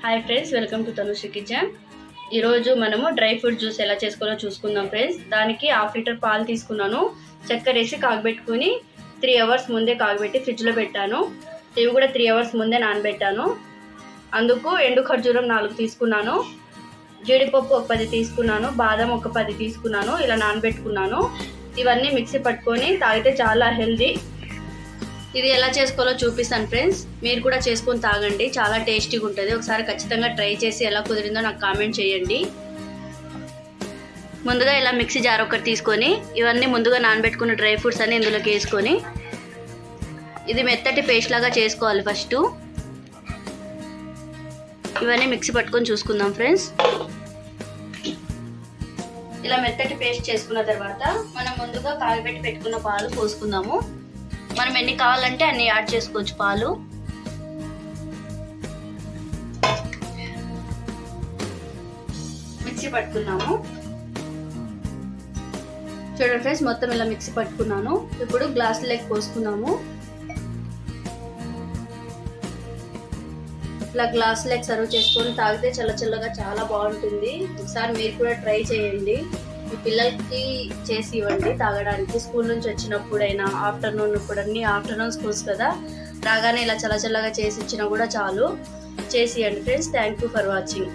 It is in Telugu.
Hi friends, welcome to Tanushree kitchen. ఈరోజు మనము డ్రై ఫ్రూట్ జ్యూస్ ఎలా చేసుకోవాలో చూసుకుందాం ఫ్రెండ్స్. దానికి 1/2 లీటర్ పాలు తీసుకున్నాను. చక్కెర వేసి కాగబెట్టుకుని 3 అవర్స్ ముందే కాగబెట్టి ఫ్రిడ్జ్లో పెట్టాను. ఇవి కూడా 3 అవర్స్ ముందే నానబెట్టాను. అందుకు ఎండు ఖర్జూరం 4 తీసుకున్నాను, జీడిపప్పు ఒక 10 తీసుకున్నాను, బాదం ఒక 10 తీసుకున్నాను. ఇలా నానబెట్టుకున్నాను. ఇవన్నీ మిక్సీ పట్టుకొని తాగితే చాలా హెల్దీ. ఇది ఎలా చేసుకోవాలో చూపిస్తాను ఫ్రెండ్స్. మీరు కూడా చేసుకొని తాగండి, చాలా టేస్టీగా ఉంటుంది. ఒకసారి ఖచ్చితంగా ట్రై చేసి ఎలా కుదిరిందో నాకు కామెంట్ చేయండి. ముందుగా ఇలా మిక్సీ జార్ ఒకటి తీసుకొని ఇవన్నీ ముందుగా నానబెట్టుకున్న డ్రై ఫ్రూట్స్ అన్ని ఇందులోకి వేసుకొని ఇది మెత్తటి పేస్ట్ లాగా చేసుకోవాలి. ఫస్ట్ ఇవన్నీ మిక్సీ పట్టుకొని చూసుకుందాం ఫ్రెండ్స్. ఇలా మెత్తటి పేస్ట్ చేసుకున్న తర్వాత మనం ముందుగా కాగబెట్టి పెట్టుకున్న పాలు పోసుకుందాము. మనం ఎన్ని కావాలంటే అన్ని యాడ్ చేసుకోవచ్చు. పాలు మిక్సీ పట్టుకున్నాము. చూడండి ఫ్రెండ్స్, మొత్తం ఇలా మిక్సీ పట్టుకున్నాను. ఇప్పుడు గ్లాస్ లెక్క పోసుకున్నాము. ఇలా గ్లాస్ లెక్క సర్వ్ చేసుకొని తాగితే చల్లగా చాలా బాగుంటుంది. ఒకసారి మీరు కూడా ట్రై చేయండి. మీ పిల్లలకి చేసి ఇవ్వండి తాగడానికి. స్కూల్ నుంచి వచ్చినప్పుడైనా ఆఫ్టర్నూన్, ఇప్పుడు అన్ని ఆఫ్టర్నూన్ స్కూల్స్ కదా, రాగానే ఇలా చల్లగా చేసి ఇచ్చినా కూడా చాలు. చేసి ఇవ్వండి friends. Thank you for watching.